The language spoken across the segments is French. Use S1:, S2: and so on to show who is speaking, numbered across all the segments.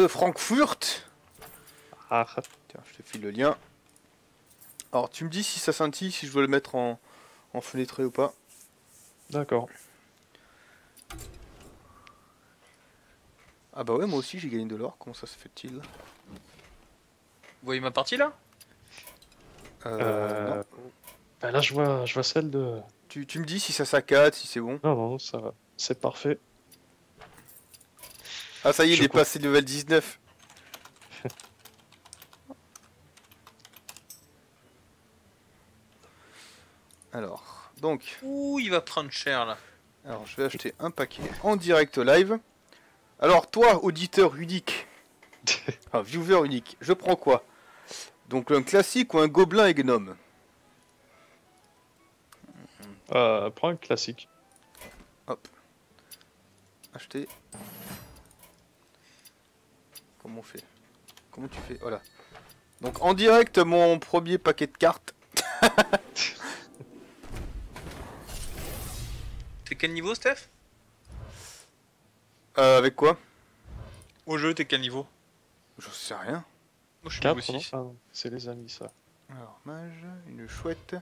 S1: de Francfort.
S2: Ah,
S1: Tiens, je te file le lien. Alors, tu me dis si ça scintille, si je veux le mettre en fenêtré ou pas.
S2: d'accord.
S1: Ah bah ouais, moi aussi j'ai gagné de l'or. Comment ça se fait-il?
S3: Vous voyez ma partie là?
S1: Non.
S2: Bah là, je vois celle de...
S1: Tu me dis si ça saccade, si c'est bon.
S2: Non, non, ça va. C'est parfait.
S1: Ah ça y est,
S2: Je
S1: il est
S2: crois-
S1: passé level 19. Alors, donc,
S3: Ouh, il va prendre cher là.
S1: alors je vais acheter un paquet en direct live. Alors toi, auditeur unique, enfin viewer unique, je prends quoi? Donc un classique ou un gobelin et gnome?
S2: Prends un classique.
S1: Hop. Acheter. Comment on fait? Comment tu fais? Voilà. Donc en direct, mon premier paquet de cartes.
S3: T'es quel niveau, Steph?
S1: Avec quoi?
S3: Au jeu, t'es quel niveau?
S1: Je sais rien.
S3: Moi, je suis
S2: 4,
S3: niveau
S2: non?
S3: 6.
S2: Ah, non, c'est les amis, ça.
S1: Alors, mage, une chouette,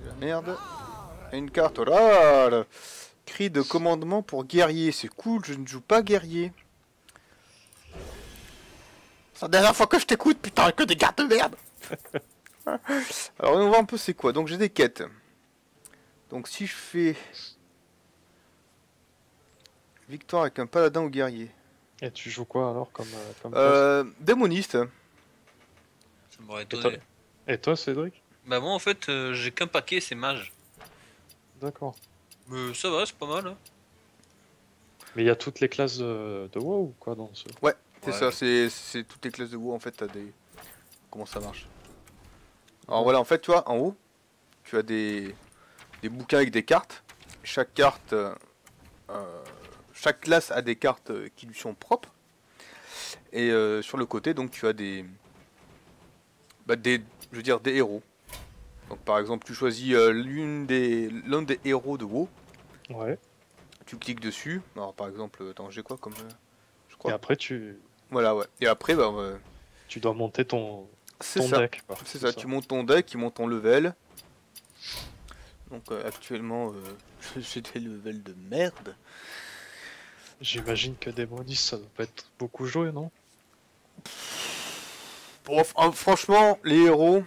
S1: de la merde, et une carte. Oh là là. Cri de commandement pour guerrier. C'est cool, je ne joue pas guerrier. C'est la dernière fois que je t'écoute, putain, que des cartes de merde. Alors, on va voir un peu c'est quoi. Donc, j'ai des quêtes. Donc, si je fais victoire avec un paladin ou guerrier.
S2: Et tu joues quoi alors comme classe?
S1: Démoniste.
S3: Ça m'aurait
S2: Et toi,
S3: étonné.
S2: et toi, Cédric?
S3: Bah, moi en fait, j'ai qu'un paquet, c'est mage.
S2: D'accord.
S3: Mais ça va, c'est pas mal. Hein.
S2: Mais il y a toutes les classes de WoW ou quoi dans ce...
S1: Ouais, c'est
S3: Ouais.
S1: ça, c'est toutes les classes de WoW en fait, t'as des... Comment ça marche? Alors voilà, en fait, tu vois, en haut, tu as des bouquins avec des cartes. Chaque carte, chaque classe a des cartes qui lui sont propres. Et sur le côté, donc, tu as je veux dire, des héros. Donc par exemple, tu choisis l'un des héros de WoW.
S2: Ouais.
S1: Tu cliques dessus. Alors par exemple, attends, j'ai quoi comme... je
S2: Et
S1: crois.
S2: après, tu
S1: Voilà, ouais. Et après, bah...
S2: dois monter ton
S1: c'est ça.
S2: deck, quoi.
S1: C'est ça, tu montes ton deck, il monte ton level. Donc actuellement, j'ai des levels de merde.
S2: J'imagine que démoniste, ça doit pas être beaucoup joué, non?
S1: Bon, franchement, les héros,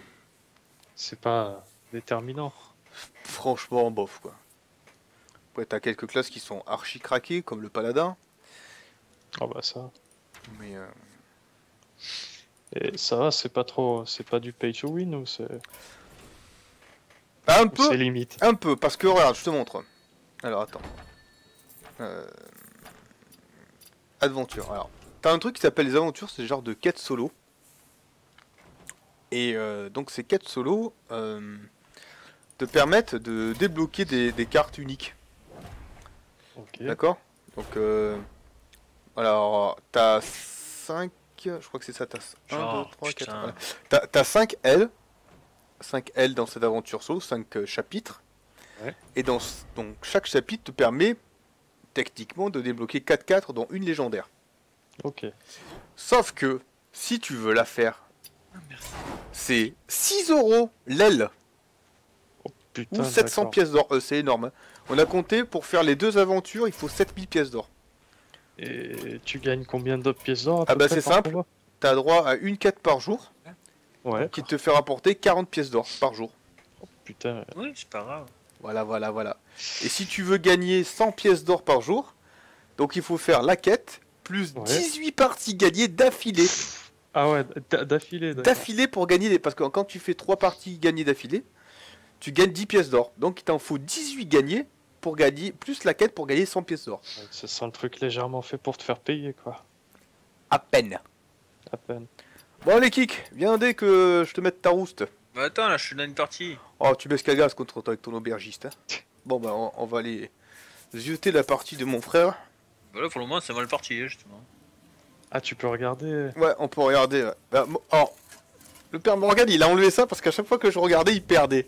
S2: C'est pas déterminant.
S1: franchement, bof quoi. Après, t'as quelques classes qui sont archi craquées, comme le paladin.
S2: Ah bah ça.
S1: Mais
S2: Et ça va, c'est pas trop... C'est pas du pay to win ou c'est...
S1: un
S2: ou
S1: peu,
S2: c'est limite?
S1: un peu, parce que regarde, je te montre. Alors attends. Aventure. Alors, t'as un truc qui s'appelle les aventures, c'est le genre de quête solo. Et donc ces quêtes solo te permettent de débloquer des cartes uniques.
S2: Ok.
S1: D'accord? Donc alors t'as 5, je crois que c'est ça, t'as 1,
S3: Genre,
S1: 2, 3, 4,
S3: putain.
S1: voilà. T'as 5 L. 5 L dans cette aventure solo, 5 chapitres.
S2: Ouais.
S1: Et donc chaque chapitre te permet techniquement de débloquer 4 dont une légendaire.
S2: Ok.
S1: Sauf que si tu veux la faire,
S3: Merci.
S1: c'est 6 € l'aile
S2: Oh, putain,
S1: ou 700
S2: d'accord.
S1: pièces d'or. C'est énorme. Hein. On a compté pour faire les deux aventures, il faut 7000 pièces d'or.
S2: Et tu gagnes combien d'autres pièces d'or à
S1: Ah
S2: peu
S1: bah
S2: près
S1: c'est
S2: par
S1: simple.
S2: combat?
S1: T'as droit à une quête par jour
S2: Ouais.
S1: qui te fait rapporter 40 pièces d'or par jour.
S2: Putain.
S3: Oui, c'est pas grave.
S1: Voilà. Et si tu veux gagner 100 pièces d'or par jour, donc il faut faire la quête plus
S2: Ouais.
S1: 18 parties gagnées d'affilée.
S2: Ah ouais, d'affilée, d'accord.
S1: D'affilée pour gagner les... Parce que quand tu fais 3 parties gagnées d'affilée, tu gagnes 10 pièces d'or. Donc il t'en faut 18 gagnés pour gagner, plus la quête pour gagner 100 pièces d'or.
S2: Ouais, ça sent le truc légèrement fait pour te faire payer, quoi.
S1: À peine.
S2: À peine.
S1: Bon les kicks, viens dès que je te mette ta rouste.
S3: Bah attends, là, je suis dans une partie.
S1: Oh, tu baisses cagasse contre toi avec ton aubergiste. Hein. Bon bah on va aller zioter la partie de mon frère.
S3: Bah là, pour le moment, c'est mal parti, hein, justement.
S2: Ah, tu peux regarder...
S1: Ouais, on peut regarder. Ouais. Bah, alors, le père Morgan, il a enlevé ça parce qu'à chaque fois que je regardais, il perdait.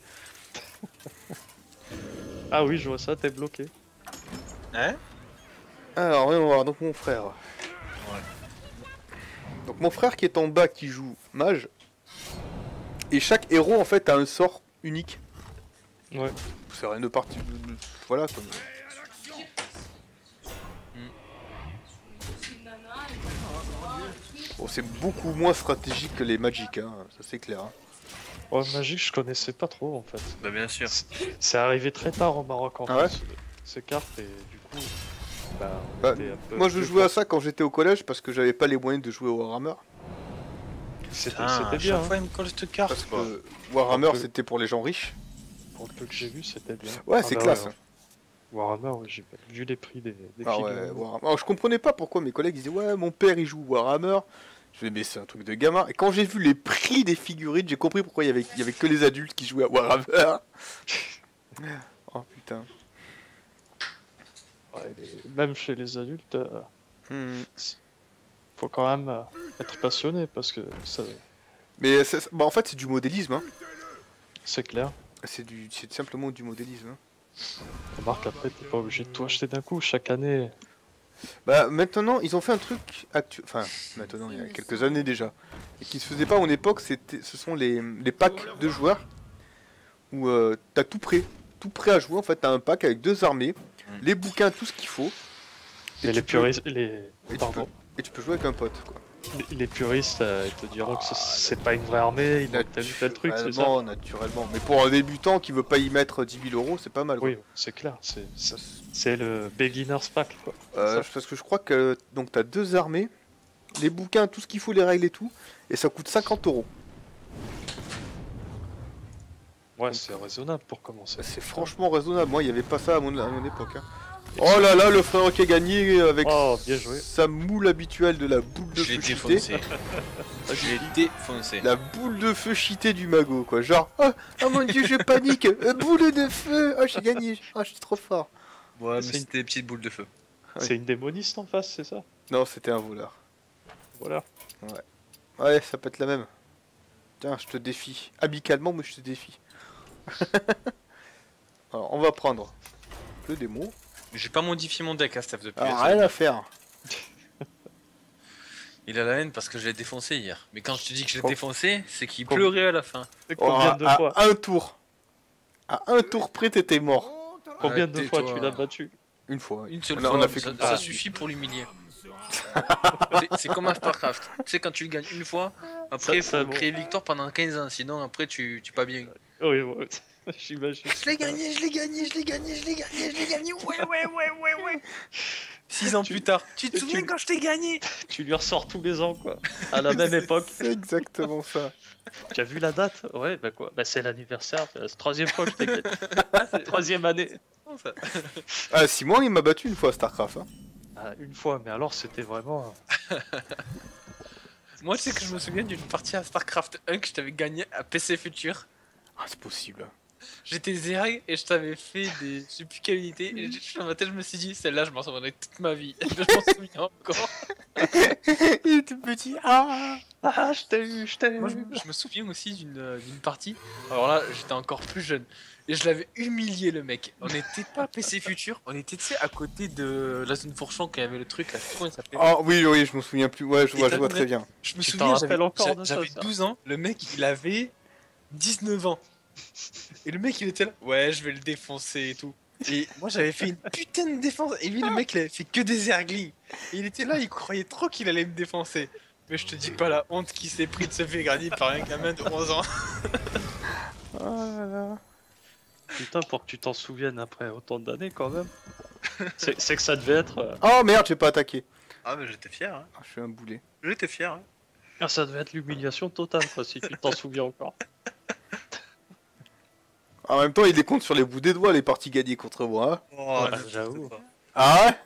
S2: Ah oui, je vois ça, t'es bloqué.
S3: Hein?
S1: Alors, voyons voir, donc mon frère. Donc mon frère qui est en bas qui joue mage. Et chaque héros en fait a un sort unique.
S2: Ouais.
S1: C'est rien de parti. Voilà comme. Bon, c'est beaucoup moins stratégique que les Magic, hein, ça c'est clair. Hein.
S2: Ouais, Magic, je connaissais pas trop en fait.
S3: Bah bien sûr.
S2: C'est arrivé très tard au Maroc en
S1: Ah
S2: fait, ces cartes, et du coup, bah, on
S1: Bah,
S2: était un peu
S1: moi je
S2: plus
S1: jouais à
S2: fort.
S1: ça quand j'étais au collège parce que j'avais pas les moyens de jouer au Warhammer.
S2: C'était
S3: À
S2: bien,
S3: chaque
S2: hein.
S3: fois il me colle cette carte
S1: Parce
S3: quoi.
S1: que Warhammer
S2: Un peu.
S1: c'était pour les gens riches.
S2: Pour le peu que j'ai vu, c'était bien.
S1: Ouais,
S2: Ah
S1: c'est
S2: bah
S1: classe.
S2: ouais,
S1: hein.
S2: Warhammer, ouais, j'ai vu les prix des
S1: Ah
S2: figurines.
S1: ouais, Warhammer. Alors, je comprenais pas pourquoi mes collègues disaient ouais mon père il joue Warhammer. Je me dis mais c'est un truc de gamin. Et quand j'ai vu les prix des figurines, j'ai compris pourquoi il y avait que les adultes qui jouaient à Warhammer. Oh putain.
S2: Ouais, même chez les adultes,
S1: Hmm.
S2: faut quand même être passionné parce que
S1: Mais bah, en fait c'est du modélisme. Hein.
S2: c'est clair.
S1: C'est simplement du modélisme. Hein.
S2: Remarque, après, t'es pas obligé de tout acheter d'un coup. Chaque année,
S1: Bah maintenant ils ont fait un truc enfin maintenant il y a quelques années déjà et qui se faisait pas en époque, ce sont les packs de joueurs où t'as tout prêt à jouer en fait, t'as un pack avec 2 armées, les bouquins, tout ce qu'il faut
S2: mais les
S1: tu peux-
S2: puristes,
S1: pardon. Et tu peux jouer avec un pote quoi.
S2: les puristes, ils te diront que c'est pas une vraie armée, ils ont tel ou tel truc, c'est ça?
S1: Naturellement, mais pour un débutant qui veut pas y mettre 10 000 euros c'est pas mal quoi.
S2: Oui, c'est clair, c'est le beginner's pack, quoi.
S1: Parce que je crois que donc t'as 2 armées, les bouquins, tout ce qu'il faut, les règles et tout, et ça coûte 50 euros.
S2: Ouais, c'est raisonnable pour commencer.
S1: C'est franchement raisonnable. Moi, il n'y avait pas ça à mon époque. Hein. Oh là là, le frère qui a gagné avec
S2: Oh, bien joué.
S1: sa moule habituelle de la boule de
S3: Je l'ai
S1: feu cheatée.
S3: défoncé. Je l'ai défoncé.
S1: La boule de feu cheatée du mago, quoi. Genre, oh mon dieu, je panique. Boule de feu. Oh, j'ai gagné. Oh, je suis trop fort.
S3: Ouais, mais
S2: C'est
S3: c'était des petites boules de feu.
S2: C'est une démoniste en face, c'est ça?
S1: Non, c'était un voleur.
S2: Voilà.
S1: Ouais, ça peut être la même. Tiens, je te défie. Amicalement, mais je te défie. Alors, on va prendre le démo.
S3: J'ai pas modifié mon deck à Steph depuis.
S1: Alors, rien à faire.
S3: Il a la haine parce que je l'ai défoncé hier. Mais quand je te dis que je l'ai
S1: Oh.
S3: défoncé, c'est qu'il
S2: Oh.
S3: pleurait à la fin.
S2: Combien de fois?
S1: À un tour. À un tour près, t'étais mort.
S2: Combien de
S3: tais-toi.
S2: fois tu l'as battu?
S1: Une fois.
S3: Une seule
S1: On
S3: fois,
S1: a fait
S3: ça,
S1: qu'une
S3: ça
S1: fois.
S3: suffit pour l'humilier. C'est comme un Starcraft. Tu sais, quand tu le gagnes une fois, après il
S2: Ça,
S3: faut
S2: bon.
S3: créer victoire pendant 15 ans. Sinon, après, tu pas bien.
S2: Oui, ouais. J'imagine.
S3: Je l'ai gagné, je l'ai gagné, je l'ai gagné, je l'ai gagné, je l'ai gagné. Ouais. 6 ans plus tard. Tu te souviens quand je t'ai gagné?
S2: Tu lui ressors tous les ans, quoi. À la même époque.
S1: C'est exactement ça.
S2: Tu as vu la date? Ouais, bah quoi? Bah c'est l'anniversaire, c'est la 3e fois que je t'ai gagné. 3e année.
S1: Ah, Simon, il m'a battu une fois à Starcraft. Hein.
S2: Ah, une fois, mais alors c'était vraiment...
S3: Moi, tu sais que je me souviens d'une partie à Starcraft 1 que je t'avais gagné à PC Future.
S1: Ah, c'est possible.
S3: J'étais zéré et je t'avais fait des. Je sais plus quelle unité. Et dans ma tête, je me suis dit, celle-là, je m'en souviendrai toute ma vie. Je m'en souviens encore.
S1: Il était petit. Ah,
S2: Ah, je t'ai eu, je t'ai eu.
S3: Moi, je me souviens aussi d'une partie. Alors là, j'étais encore plus jeune. Et je l'avais humilié, le mec. On n'était pas à PC Future. On était, tu sais, à côté de la zone Fourchon quand il y avait le truc là. Comment il s'appelait?
S1: oh, oui, je me souviens plus. Ouais, je
S3: Et
S1: vois
S3: t'as
S1: très bien.
S3: Je me
S2: Tu
S3: souviens,
S2: t'en
S3: j'avais
S2: rappelles encore de ça,
S3: j'avais
S2: ça
S3: 12 ans. Le mec, il avait 19 ans. Et le mec, il était là. Ouais, je vais le défoncer et tout. Et moi, j'avais fait une putain de défense. Et lui, le mec, il avait fait que des erglings. Et il était là, il croyait trop qu'il allait me défoncer. Mais je te dis pas la honte qu'il s'est pris de se faire gagner par un gamin de 11 ans.
S1: Oh là là.
S2: Putain, pour que tu t'en souviennes après autant d'années quand même. C'est que ça devait être...
S1: Oh merde, j'ai pas attaqué.
S3: Ah, mais j'étais fier, hein.
S1: Ah, je suis un boulet.
S3: J'étais fier, hein.
S2: Ah, ça devait être l'humiliation totale, quoi, si tu t'en souviens encore.
S1: En même temps, il les compte sur les bouts des doigts, les parties gagnées contre moi. Hein.
S3: Oh,
S2: Ouais, j'avoue.
S1: Ah ouais.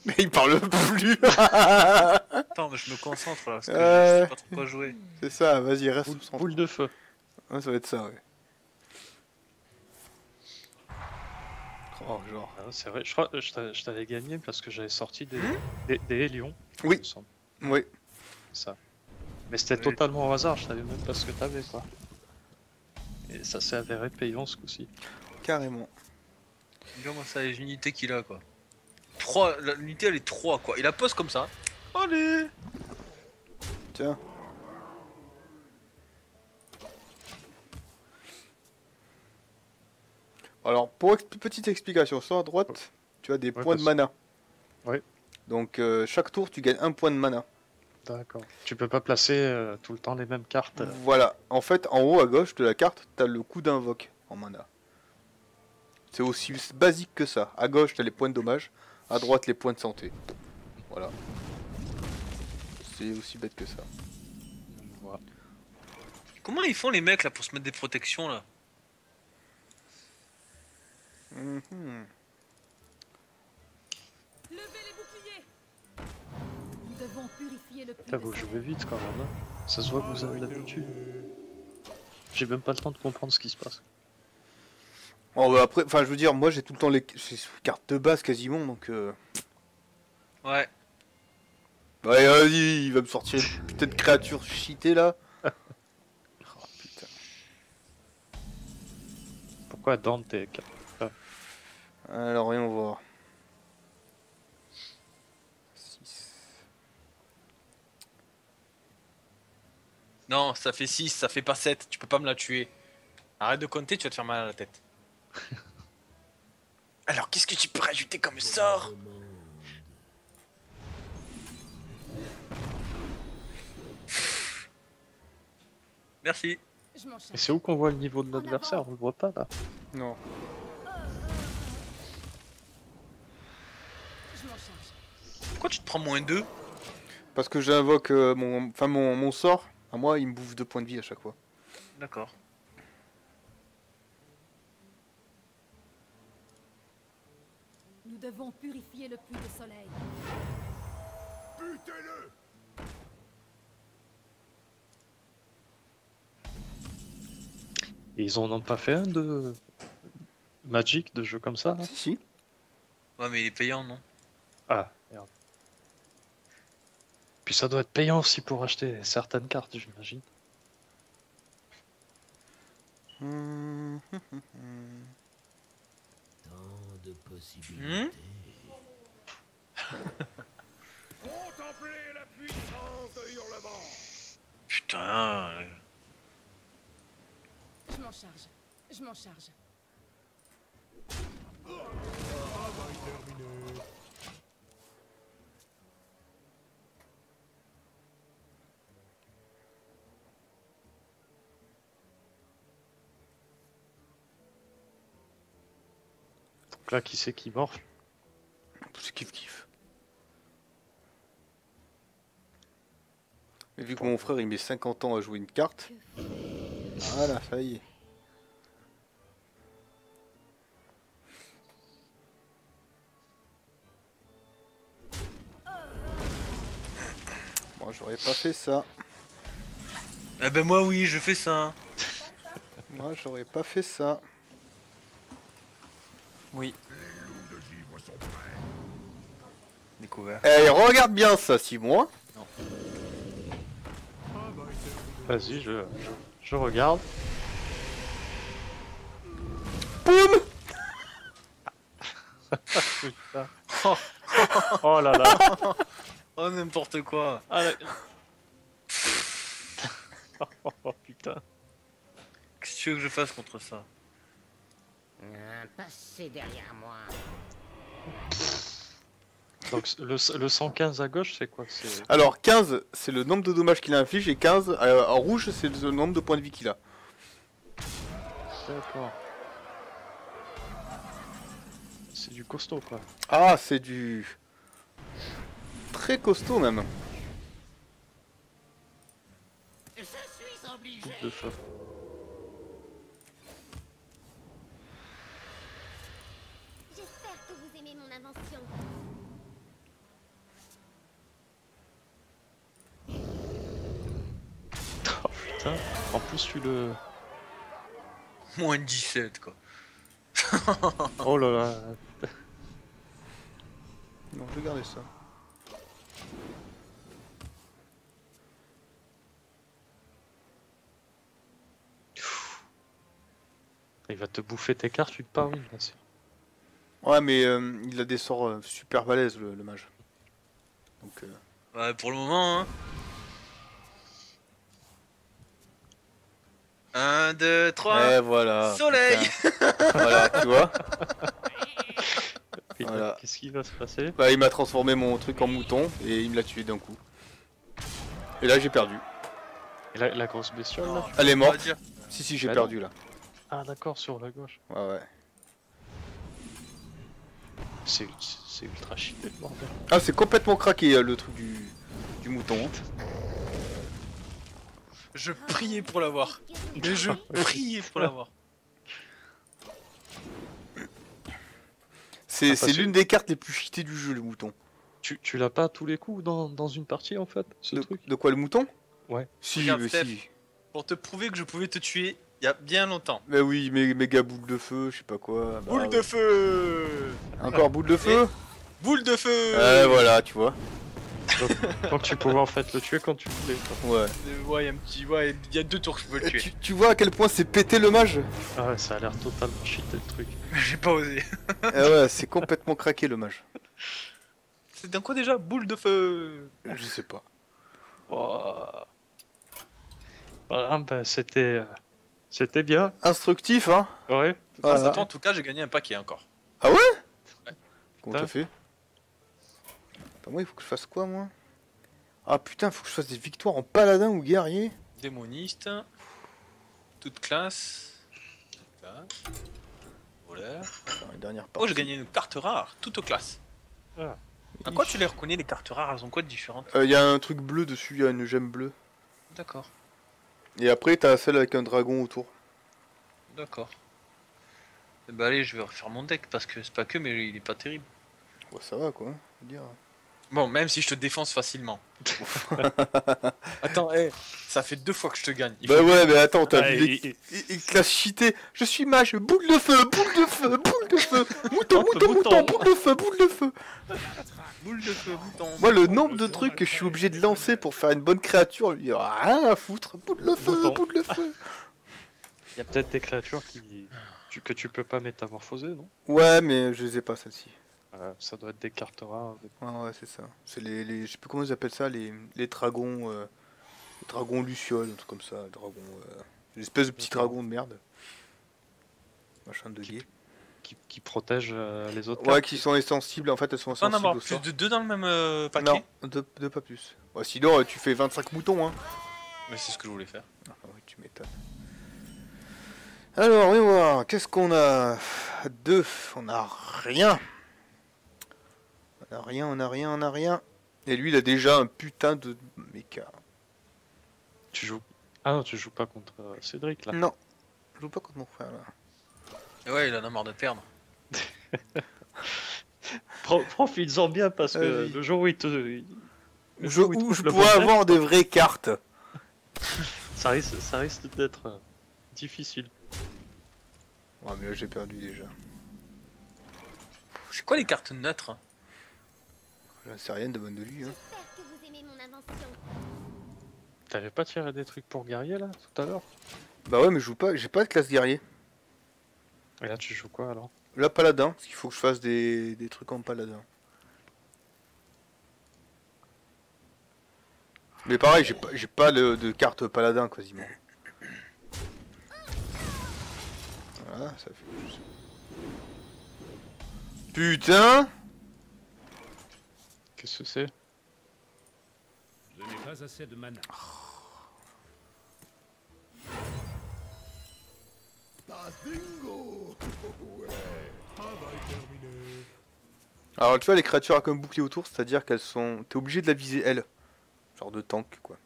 S1: Mais il parle plus.
S3: Attends, mais je me concentre là, parce que je sais pas trop quoi jouer.
S1: C'est ça, vas-y, reste au centre.
S2: Boule de feu.
S1: Ouais, ça va être ça, ouais. Oh, genre.
S2: Ah, c'est vrai, je crois que je t'avais gagné parce que j'avais sorti des Hélions.
S1: Oui.
S2: il me semble.
S1: Oui.
S2: Ça. Mais c'était
S3: Oui.
S2: totalement au hasard, je savais même pas ce que t'avais, quoi. Et ça s'est avéré payant ce coup-ci.
S1: Carrément.
S3: Regarde-moi ça, les unités qu'il a, quoi. 3, l'unité elle est 3, quoi. Il la pose comme ça. Allez.
S1: Tiens. Alors, petite explication, sur à droite, tu as des points de mana.
S2: Ouais.
S1: Donc, chaque tour, tu gagnes un point de mana.
S2: D'accord. Tu peux pas placer tout le temps les mêmes cartes.
S1: Voilà. En fait, en haut à gauche de la carte, tu as le coup d'invoque en mana. C'est aussi basique que ça. À gauche, tu as les points de dommage. À droite, les points de santé. Voilà. C'est aussi bête que ça.
S2: Voilà.
S3: Comment ils font les mecs là pour se mettre des protections là?
S1: Mhm.
S4: Levez les boucliers. Nous devons purifier le puits
S2: Putain,
S4: de
S2: vous
S4: soleil.
S2: jouez vite quand même. Hein. Ça se voit que vous avez l'habitude. J'ai même pas le temps de comprendre ce qui se passe.
S1: Oh, bah après, enfin, je veux dire, moi j'ai tout le temps les cartes de base quasiment, donc.
S3: Ouais.
S1: Ouais, vas-y, il va me sortir une putain de créature cheatée là. Oh putain.
S2: Pourquoi Dante tes cartes?
S1: Alors, voyons voir. 6.
S3: Non, ça fait 6, ça fait pas 7. Tu peux pas me la tuer. Arrête de compter, tu vas te faire mal à la tête. Alors, qu'est-ce que tu peux rajouter comme sort? Merci.
S4: Je m'en
S2: Et
S4: charge.
S2: c'est où qu'on voit le niveau de l'adversaire? On le voit pas là.
S1: Non.
S4: Je m'en charge.
S3: Pourquoi tu te prends moins 2?
S1: Parce que j'invoque mon sort, à moi il me bouffe 2 points de vie à chaque fois.
S3: D'accord.
S4: Nous devons purifier le puits de soleil.
S2: Et ils en ont pas fait un de Magic, de jeux comme ça là?
S1: Si, si.
S3: Ouais, mais il est payant, non?
S2: Ah, merde. Puis ça doit être payant aussi pour acheter certaines cartes, j'imagine.
S5: Tant de possibilités.
S6: Contemplez la puissance de Hurlement.
S3: Putain.
S4: Je m'en charge. Je m'en charge.
S2: Donc là, qui c'est qui morfle?
S1: C'est kiff kiff. Mais vu que mon frère il met 50 ans à jouer une carte. Voilà, ça y est. Moi j'aurais pas fait ça.
S3: Ah ben moi oui, je fais ça.
S1: Moi j'aurais pas fait ça.
S3: Oui. Découvert.
S1: Eh, regarde bien ça, Simon.
S2: Vas-y, je regarde.
S1: Boum.
S2: Putain. Oh là là.
S3: Oh n'importe quoi.
S2: Ah, là. Oh putain.
S3: Qu'est-ce que tu veux que je fasse contre ça?
S5: Passez derrière moi.
S2: Donc le 115 à gauche, c'est quoi? C'est...
S1: Alors 15 c'est le nombre de dommages qu'il inflige et 15 en rouge c'est le nombre de points de vie qu'il a.
S2: D'accord. C'est du costaud quoi.
S1: Ah c'est du... très costaud même.
S5: Je suis obligé.
S2: Coupe de feu.
S7: J'espère que vous aimez mon invention.
S2: Oh putain. En plus tu le...
S3: Moins 17 quoi.
S2: Oh là là.
S1: Non, je vais garder ça.
S2: Il va te bouffer tes cartes une par une, bien sûr.
S1: Ouais mais il a des sorts super balèzes le mage. Donc
S3: Ouais, pour le moment, hein. 1, 2, 3.
S1: Et voilà.
S3: Soleil.
S1: putain. Voilà, tu vois.
S2: Putain,
S1: Voilà.
S2: qu'est-ce qui va se passer?
S1: Bah, il m'a transformé mon truc en mouton et il me l'a tué d'un coup. Et là, j'ai perdu.
S2: Et la grosse bestiole là?
S1: Elle est
S3: On va
S1: morte.
S3: dire.
S1: Si, j'ai
S2: Bah
S1: perdu là.
S2: Ah d'accord, sur la gauche.
S1: Ouais.
S2: C'est ultra cheaté le bordel.
S1: Ah, c'est complètement craqué le truc du mouton.
S3: Je priais pour l'avoir. Mais je priais pour l'avoir.
S1: C'est
S2: parce
S1: l'une des cartes les plus cheatées du jeu, le mouton.
S2: Tu l'as pas à tous les coups dans une partie en fait, ce truc?
S1: De quoi, le mouton?
S2: Ouais.
S1: Si,
S3: Regarde,
S1: mais
S3: Steph.
S1: si.
S3: Pour te prouver que je pouvais te tuer il y a bien longtemps.
S1: Mais oui, méga boule de feu, je sais pas quoi. Bah,
S3: Boule de feu.
S1: Encore boule de feu?
S3: Boule de feu.
S1: Voilà, tu vois.
S2: Donc tu pouvais en fait le tuer quand tu voulais. Quoi.
S1: Ouais.
S3: Ouais, il y a un petit... Ouais, il y a 2 tours que je peux le tuer.
S1: Tu vois à quel point c'est pété le mage?
S2: Ah ouais, ça a l'air totalement cheaté le truc.
S3: J'ai pas osé.
S1: Ah ouais, c'est complètement craqué le mage.
S3: C'est dans quoi déjà? Boule de feu.
S1: Je sais pas.
S2: Oh. Ah bah c'était bien.
S1: Instructif, hein?
S2: Ouais.
S3: Grâce
S1: Voilà.
S3: à toi, en tout cas, j'ai gagné un paquet encore.
S1: Comment
S2: Putain.
S1: t'as fait? Attends, moi, il faut que je fasse quoi, moi? Ah putain, faut que je fasse des victoires en paladin ou guerrier?
S3: Démoniste. Toute classe. Voleur.
S1: Attends, une dernière
S3: Oh,
S1: partie.
S3: j'ai gagné une carte rare, toute classe.
S2: Ah.
S3: À quoi tu les reconnais, les cartes rares? Elles ont quoi de différent?
S1: Il y a un truc bleu dessus, il y a une gemme bleue.
S3: D'accord,
S1: Et après, t'as celle avec un dragon autour.
S3: d'accord. Eh bah allez, je vais refaire mon deck parce que c'est pas que, mais il est pas terrible.
S1: Ouais, ça va, quoi. Je veux dire.
S3: Bon, même si je te défonce facilement. Attends, ça fait 2 fois que je te gagne. Il
S1: Bah
S3: faut-
S1: ouais, mais attends, t'as
S2: Ah,
S1: vu il te l'a cheaté. Je suis mage, boule de feu, boule de feu, boule de feu. Mouton, mouton, mouton, boule de feu, boule de feu.
S3: Boule de feu, bouton.
S1: Moi, le nombre de trucs que je suis obligé de lancer pour faire une bonne créature, lui, rien à foutre. Boule de feu,
S2: Mouton.
S1: boule de feu.
S2: Il y a peut-être des créatures que tu peux pas métamorphoser, non?
S1: Ouais, mais je les ai pas, celles-ci.
S2: Ça doit être des cartes rares.
S1: Ouais, c'est ça. C'est je sais plus comment ils appellent ça, les dragons. Les dragons lucioles, un truc comme ça. Dragons. Une espèce de petits
S2: D'accord.
S1: dragons de merde. Machin de gay.
S2: Qui protègent les autres
S1: Ouais,
S2: cartes.
S1: qui sont insensibles, en fait, elles sont
S3: Pas en
S1: insensibles
S3: avoir
S1: au
S3: plus
S1: sort.
S3: de 2 dans le même paquet.
S1: Non, deux pas plus. Ouais, sinon, tu fais 25 moutons, hein.
S3: Mais c'est ce que je voulais faire.
S1: Ah oui, tu m'étonnes. Alors, on va voir. Qu'est-ce qu'on a? 2. On a rien. On a rien, on a rien, on a rien. Et lui, il a déjà un putain de méca.
S2: Tu joues. Ah non, tu joues pas contre Cédric là.
S1: Non. Je joue pas contre mon frère, là.
S3: Et ouais, il en a marre de perdre.
S2: Profites-en bien parce que
S1: oui.
S2: le jour où il te.
S1: Où je,
S2: jour où il
S1: où
S2: trouve
S1: je
S2: le
S1: pourrais
S2: bon deck,
S1: avoir des vraies cartes.
S2: ça risque d'être difficile.
S1: Ouais, mais là, j'ai perdu déjà.
S3: C'est quoi les cartes neutres?
S1: J'en sais rien de bonne de lui, hein.
S7: J'espère que vous aimez mon invention.
S2: T'avais pas tiré des trucs pour guerrier là tout à l'heure?
S1: Bah ouais, mais je joue pas, j'ai pas de classe guerrier.
S2: Et là tu joues quoi alors?
S1: Là, paladin, parce qu'il faut que je fasse des trucs en paladin. Mais pareil, j'ai pas de carte paladin quasiment. Voilà, ça fait. Putain!
S2: Qu'est-ce que c'est?
S6: Je n'ai pas assez de mana.
S1: Alors tu vois les créatures avec un bouclier autour, c'est-à-dire qu'elles sont. T'es obligé de la viser elle. Genre de tank quoi.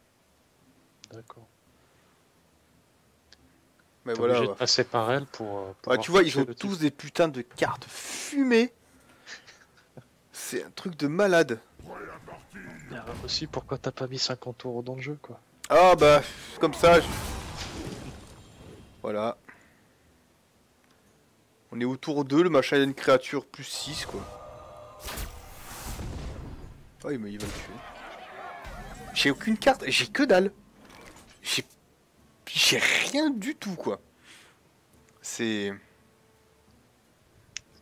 S2: D'accord.
S1: Mais
S2: T'es
S1: voilà.
S2: obligé
S1: Ouais.
S2: de passer par elle pour.
S1: Ouais,
S2: pouvoir
S1: tu vois, ils
S2: toucher
S1: ont
S2: le
S1: tous
S2: type.
S1: des putains de cartes fumées. C'est un truc de malade.
S2: Mais aussi pourquoi t'as pas mis 50 € dans le jeu quoi?
S1: Ah bah, comme ça. Voilà. On est autour d'eux, le machin il a une créature plus 6 quoi. Oh, il va le tuer. J'ai aucune carte, j'ai que dalle. J'ai rien du tout quoi. C'est.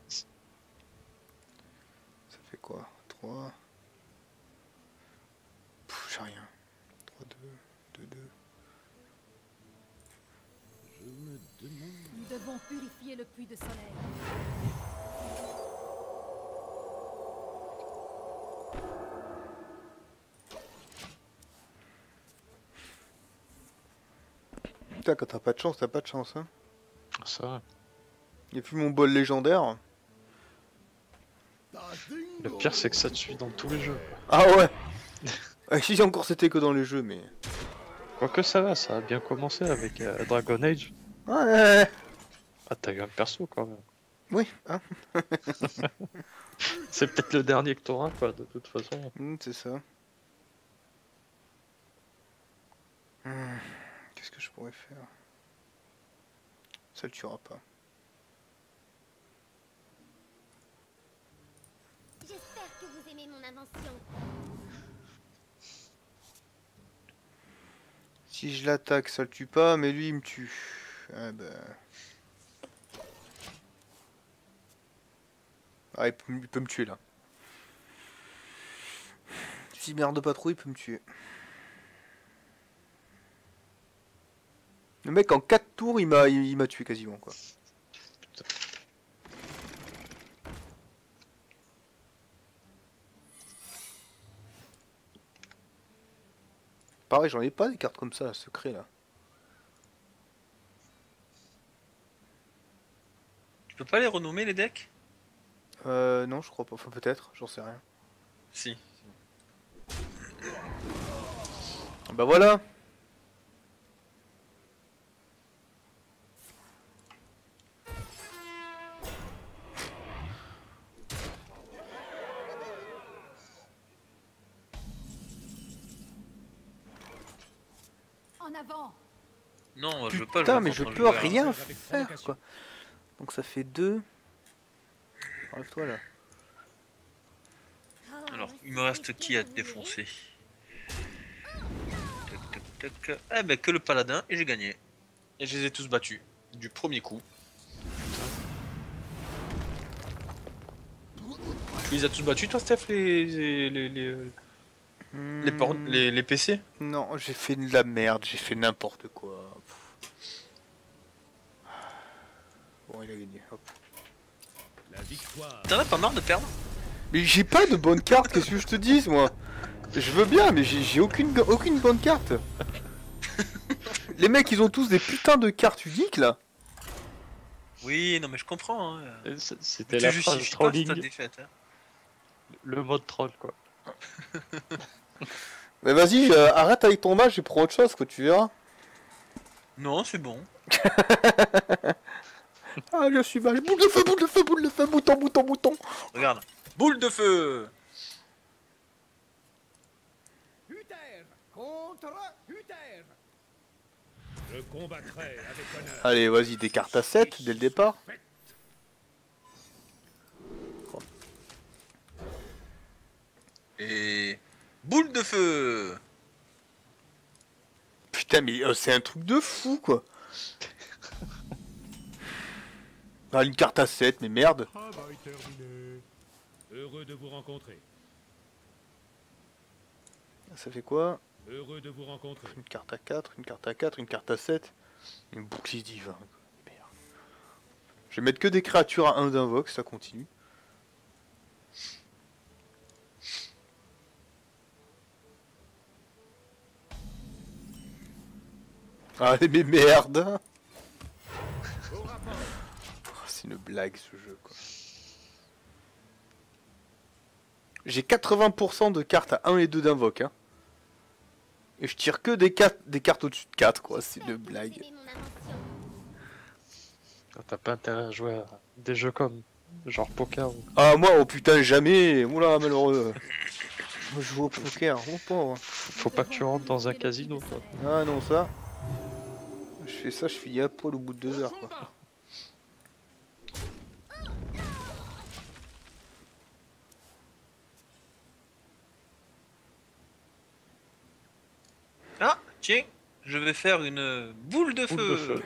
S1: Ça fait quoi? 3. fais rien. 3, 2, 2, 2.
S6: Je me demande.
S4: Nous devons purifier le puits de soleil.
S1: Putain, quand t'as pas de chance, hein.
S2: Ça,
S1: Y'a plus mon bol légendaire.
S2: le pire, c'est que ça te suit dans tous les jeux.
S1: Ah ouais. Si encore c'était que dans les jeux, mais...
S2: Quoique ça va, ça a bien commencé avec Dragon Age.
S1: Ouais.
S2: Ah, t'as eu un perso quand même.
S1: Oui, hein.
S2: C'est peut-être le dernier que t'auras, quoi, de toute façon.
S1: C'est ça. Qu'est-ce que je pourrais faire? Ça le tuera pas.
S7: J'espère que vous aimez mon invention.
S1: Si je l'attaque, ça le tue pas, mais lui il me tue. Ah bah... Ah, il peut me tuer là. Si merde pas trop, il peut me tuer. Le mec en 4 tours, il m'a tué quasiment quoi. Pareil, j'en ai pas des cartes comme ça, secret là.
S3: Tu peux pas les renommer les decks?
S1: Non, je crois pas. Enfin, peut-être, j'en sais rien.
S3: Si.
S1: Bah voilà.
S4: En avant.
S3: Non, je veux pas
S1: Putain,
S3: jouer
S1: mais je
S3: contre un
S1: peux
S3: joueur.
S1: rien
S6: Avec
S1: faire
S6: provocation.
S1: quoi. Donc ça fait 2. Enlève-toi là.
S3: Alors, il me reste qui à te défoncer? Tac, tac, tac. Eh ben, que le paladin, et j'ai gagné. Et je les ai tous battus. Du premier coup. Tu les as tous battus, toi, Steph, les PC?
S1: Non, j'ai fait de la merde, j'ai fait n'importe quoi. Bon, il a gagné. Hop.
S6: La victoire.
S3: T'en as pas marre de perdre?
S1: Mais j'ai pas de bonne carte, qu'est-ce que je te dise moi? Je veux bien, mais j'ai aucune bonne carte. Les mecs, ils ont tous des putains de cartes uniques là.
S3: Oui, non, mais je comprends. Hein.
S2: C'était
S3: Tu
S2: la
S3: justifies
S2: phrase
S3: pas ta
S2: trolling,
S3: défaite. Hein.
S2: le mode troll, quoi.
S1: Mais vas-y, arrête avec ton match et prends autre chose, quoi, tu verras.
S3: Non, c'est bon.
S1: Ah, je suis mal. Boule de feu, boule de feu, boule de feu, bouton, bouton, bouton.
S3: Regarde. Boule de feu.
S5: Uther contre Uther.
S6: Je combattrai avec honneur.
S1: Allez, vas-y, des cartes à 7 dès le départ.
S3: Et... Boule de feu.
S1: Putain, mais c'est un truc de fou, quoi. Ah, une carte à 7, mais merde.
S6: Travail terminé. Heureux de vous rencontrer.
S1: Ça fait quoi?
S6: Heureux de vous rencontrer.
S1: Une carte à 4, une carte à 4, une carte à 7. Une bouclier divin. Quoi. Merde. Je vais mettre que des créatures à 1 d'invoque, ça continue. Allez, mais merde. Oh, c'est une blague ce jeu, quoi. J'ai 80% de cartes à 1 et 2 d'invoque, hein. Et je tire que des cartes au-dessus de 4, quoi. C'est une blague.
S2: T'as pas intérêt à jouer à des jeux comme genre poker ou...
S1: Ah, moi, oh putain, jamais. Oula, malheureux. Moi, je joue au poker, oh pauvre.
S2: Faut pas que tu rentres dans un casino, toi.
S1: Ah non, ça. Je fais ça, je finis à poil au bout de 2 heures, quoi.
S3: Ah, tiens, je vais faire une boule de
S2: Boule de
S3: feu.
S2: feu.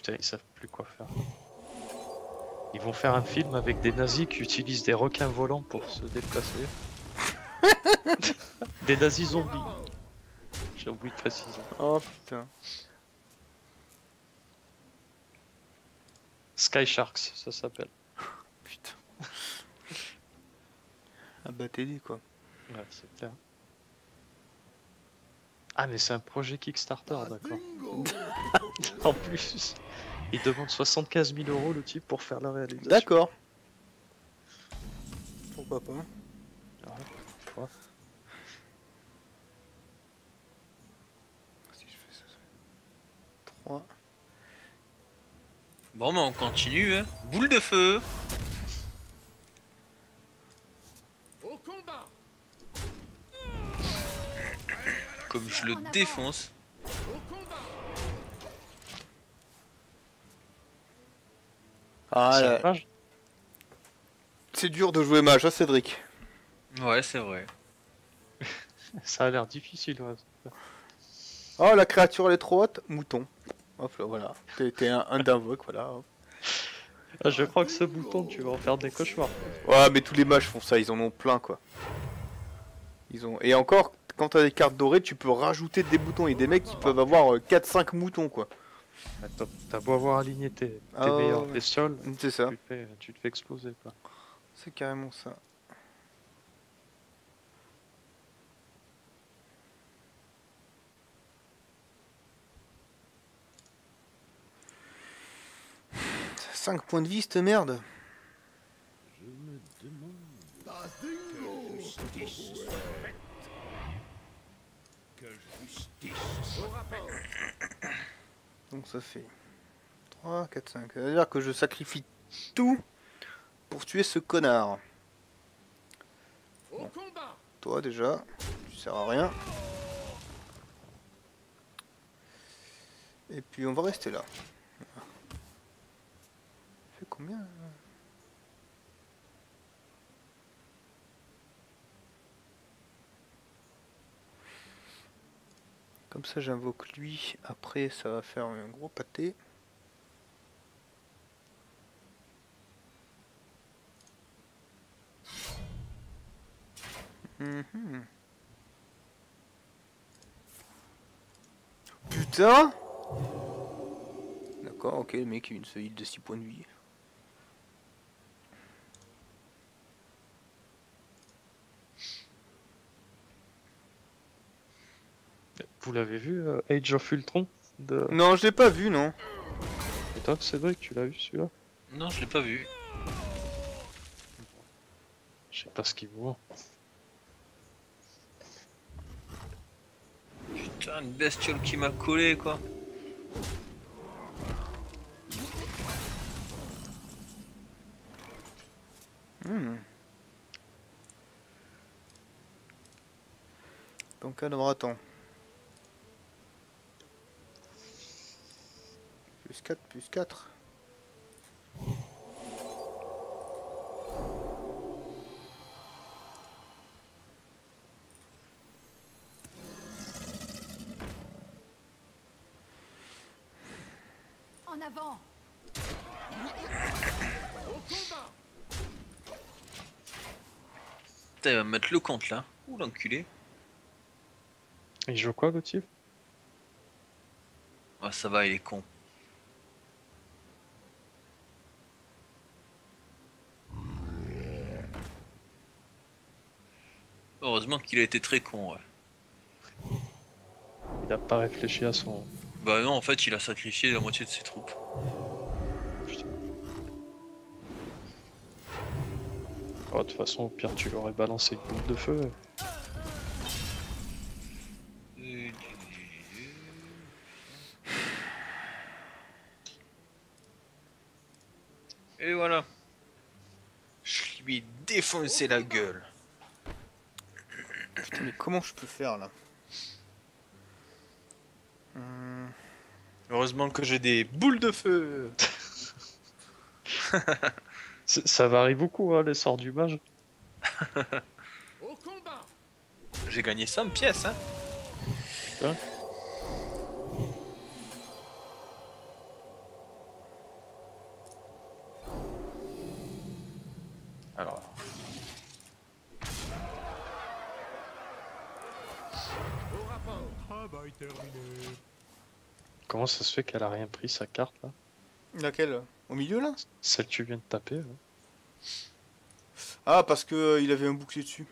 S2: Putain, ils savent plus quoi faire. Ils vont faire un film avec des nazis qui utilisent des requins volants pour se déplacer. Des nazis zombies. J'ai oublié de préciser.
S1: Oh putain.
S2: Sky Sharks, ça s'appelle.
S1: Putain. Ah bah t'es dit quoi.
S2: Ouais, c'est clair. Ah, mais c'est un projet Kickstarter, d'accord. En plus, il demande 75 000 € le type pour faire la réalisation.
S1: D'accord. Pourquoi pas.
S2: Ouais.
S1: Si je fais ça, ça fait 3.
S3: Bon, bah on continue, hein. Boule de feu.
S5: Au combat.
S3: Comme je le défonce.
S5: Au combat.
S1: Ah
S2: C'est
S1: là,
S2: un mage.
S1: c'est dur de jouer mage, hein, Cédric.
S3: Ouais, c'est vrai.
S2: Ça a l'air difficile, ouais.
S1: Oh, la créature elle est trop haute. Mouton. Hop là, voilà. T'es un d'invoque, voilà.
S2: Ah, je crois que ce bouton, tu vas en faire des cauchemars.
S1: Ouais, mais tous les mages font ça, ils en ont plein quoi. Et encore, quand t'as des cartes dorées, tu peux rajouter des boutons. Et des mecs qui peuvent avoir 4-5 moutons quoi.
S2: T'as beau avoir aligné tes
S1: Ah,
S2: meilleures
S1: ouais.
S2: bestioles,
S1: C'est ça.
S2: tu te fais exploser, quoi.
S1: C'est carrément ça. Ça a 5 points de vie cette merde.
S6: Je me demande
S5: Bazingo.
S6: justice soit faite. Que justice soit faite.
S1: Donc ça fait 3, 4, 5. Ça veut dire que je sacrifie tout pour tuer ce connard.
S5: Au combat.
S1: Toi déjà, tu sers à rien. Et puis on va rester là. Ça fait combien? Comme ça j'invoque lui, après ça va faire un gros pâté. Mhm. Putain! D'accord, ok, le mec a une seule île de 6 points de vie.
S2: Vous l'avez vu, Age of Ultron de...
S1: Non, je l'ai pas vu, non.
S2: Et toi, Cédric, tu l'as vu celui-là?
S3: Non, je l'ai pas vu.
S2: Je sais pas ce qu'il vaut.
S3: Putain, une bestiole qui m'a collé, quoi.
S1: Hmm. Donc alors attends. Plus 4, plus 4.
S4: En avant.
S5: Au combat.
S3: Putain, il va me mettre le compte, là. Ouh, l'enculé.
S2: Il joue quoi, le type?
S3: Ah, ça va, il est con. Heureusement qu'il a été très con, ouais.
S2: Il a pas réfléchi à son...
S3: Bah non, en fait, il a sacrifié la moitié de ses troupes.
S2: Putain. Oh, de toute façon, au pire, tu l'aurais balancé une boule de feu.
S3: Et voilà. Je lui ai défoncé la gueule.
S1: Putain, mais comment je peux faire là?
S3: Heureusement que j'ai des boules de feu.
S2: Ça varie beaucoup, hein, les sorts du mage.
S5: Au combat.
S3: J'ai gagné 100 pièces, hein. Alors.
S5: Au rapport.
S6: Travail terminé.
S2: Comment ça se fait qu'elle a rien pris sa carte là?
S1: Laquelle? Au milieu là?
S2: Celle que tu viens de taper là.
S1: Ah, parce que il avait un bouclier dessus.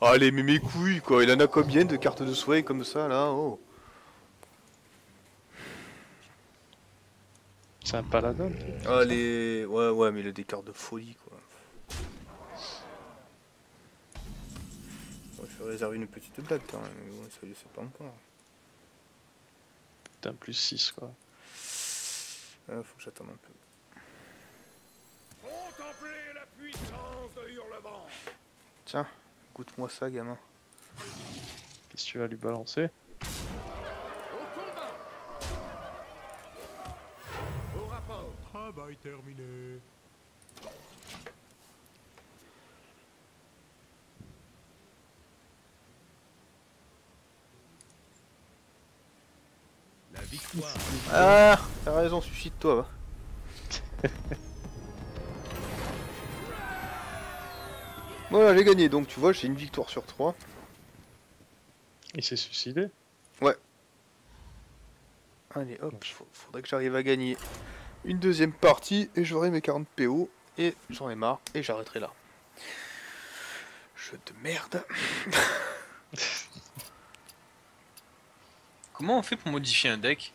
S1: Allez, mais mes couilles quoi, il en a combien de cartes de soin comme ça là? Oh.
S2: C'est un paladin.
S1: Allez, ouais, mais il a des cartes de folie quoi. Bon, je vais réserver une petite blague quand même, mais bon, ça je sais pas encore.
S2: Putain, plus 6 quoi.
S1: Faut que j'attende un peu.
S5: Contemplez la puissance de Hurlevent.
S1: Tiens, goûte-moi ça gamin.
S2: Qu'est-ce que tu vas lui balancer?
S5: Au combat. Au rapport.
S6: Travail terminé. La victoire.
S1: Ah, t'as raison, suicide-toi va. Voilà, j'ai gagné, donc tu vois, j'ai une victoire sur 3.
S2: Il s'est suicidé?
S1: Allez, hop, faudrait que j'arrive à gagner une deuxième partie et j'aurai mes 40 PO et j'en ai marre et j'arrêterai là. Jeu de merde.
S3: Comment on fait pour modifier un deck?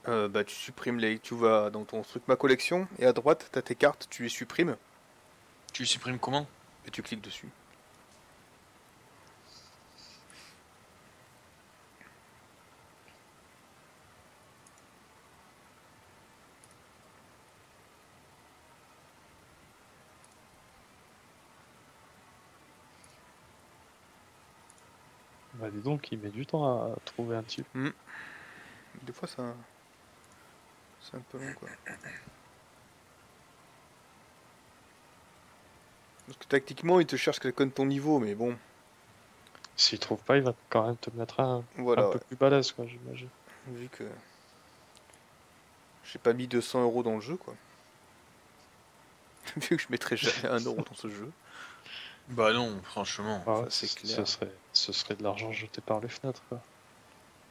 S1: Bah tu supprimes les... Tu vas dans ton truc ma collection et à droite t'as tes cartes, tu les supprimes
S3: Tu le supprimes comment?
S1: et tu cliques dessus.
S2: Bah dis donc, il met du temps à trouver un type.
S1: Des fois ça... C'est un peu long quoi. Parce que tactiquement il te cherche quelqu'un de ton niveau mais bon,
S2: S'il trouve pas, il va quand même te mettre un
S1: voilà,
S2: peu plus balèze quoi, j'imagine.
S1: vu que... J'ai pas mis 200 € dans le jeu quoi. Vu que je mettrai jamais 1 euro dans ce jeu.
S3: Bah non, franchement.
S2: Ah,
S1: c'est clair.
S2: ce serait de l'argent jeté par les fenêtres quoi.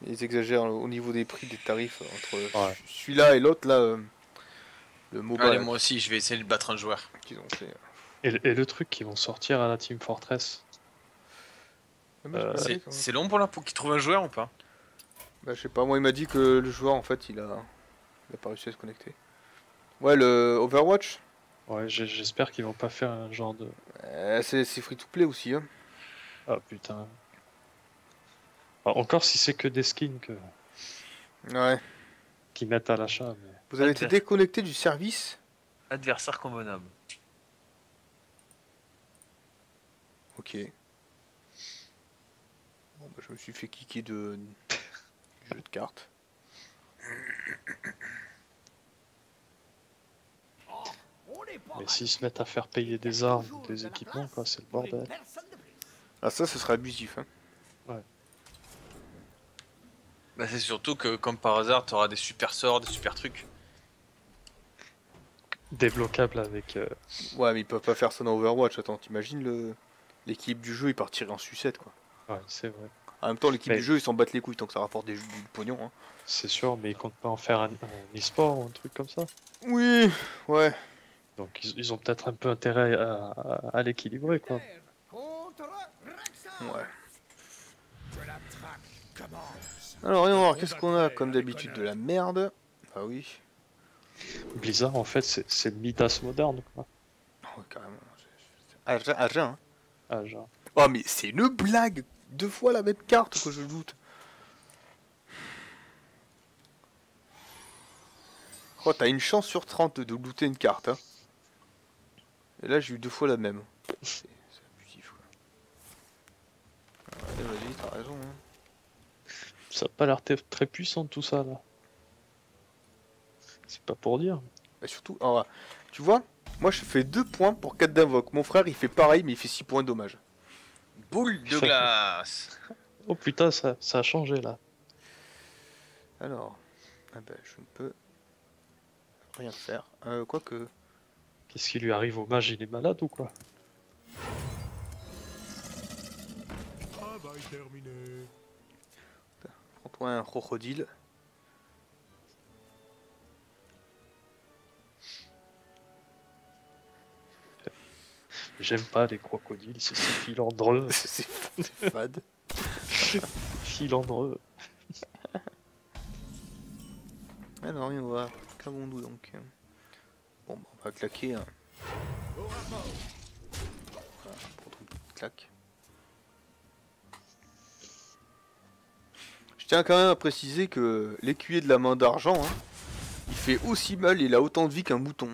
S1: Ils exagèrent au niveau des prix, des tarifs entre
S2: Ouais.
S1: celui-là et l'autre là, le MOBA
S3: Allez,
S1: là,
S3: moi aussi, je vais essayer de battre un joueur.
S1: qu'ils ont fait.
S2: Et le truc qu'ils vont sortir à la Team Fortress,
S3: C'est long pour qu'il trouve un joueur ou pas?
S1: Bah je sais pas, moi il m'a dit que le joueur en fait il a pas réussi à se connecter. Ouais, le Overwatch,
S2: ouais, j'espère qu'ils vont pas faire un genre de...
S1: c'est free to play aussi hein.
S2: Ah putain. Ah, encore si c'est que des skins
S1: Ouais.
S2: qu'ils mettent à l'achat, mais...
S1: Vous avez été déconnecté du service?
S3: Adversaire convenable.
S1: Ok. Bon bah je me suis fait kicker du jeu de cartes.
S2: Mais s'ils se mettent à faire payer des armes, des équipements, quoi, c'est le bordel.
S1: Ah ça ce serait abusif hein.
S3: Bah c'est surtout que comme par hasard, t'auras des super sorts, des super trucs.
S2: Débloquable avec...
S1: Ouais mais ils peuvent pas faire ça dans Overwatch, attends, t'imagines l'équipe du jeu ils partiraient en sucette quoi.
S2: Ouais, c'est vrai.
S1: En même temps l'équipe
S2: Mais-
S1: du jeu ils s'en battent les couilles tant que ça rapporte du pognon hein.
S2: C'est sûr, mais ils comptent pas en faire un e-sport ou un truc comme ça.
S1: Oui, ouais.
S2: Donc ils ont peut-être un peu intérêt à l'équilibrer, quoi.
S5: Contre Rexxam.
S1: Ouais.
S5: Que la traque commence.
S1: Alors, voyons voir, qu'est-ce qu'on a comme d'habitude de la merde? Ah oui.
S2: Blizzard, en fait, c'est le Midas moderne, quoi.
S1: Oh, carrément. Argent, hein.
S2: Ah, genre.
S1: Oh, mais c'est une blague! 2 fois la même carte que je doute. Oh, t'as une chance sur 30 de looter une carte, hein. Et là, j'ai eu 2 fois la même. C'est abusif, quoi. Allez, vas-y, t'as raison, hein.
S2: Ça a pas l'air très puissant tout ça, là. C'est pas pour dire.
S1: Et surtout, alors, tu vois, moi je fais 2 points pour 4 d'invoque. Mon frère il fait pareil, mais il fait 6 points de dommage.
S3: Boule de glace.
S2: Oh putain, ça a changé, là.
S1: Alors, ah bah, je ne peux rien faire. Quoique...
S2: Qu'est-ce qui lui arrive au mage? Il est malade ou quoi?
S5: Travail terminé.
S1: Prends-toi un crocodile.
S2: J'aime pas les crocodiles, c'est filandreux.
S1: C'est fade.
S2: Filandreux.
S1: Alors, on va... Qu'avons-nous donc? Bon, bah, on va claquer. Hein.
S5: Au rapport.
S1: Voilà, pour une petite claque. Je tiens quand même à préciser que l'écuyer de la main d'argent, hein, il fait aussi mal et il a autant de vie qu'un mouton.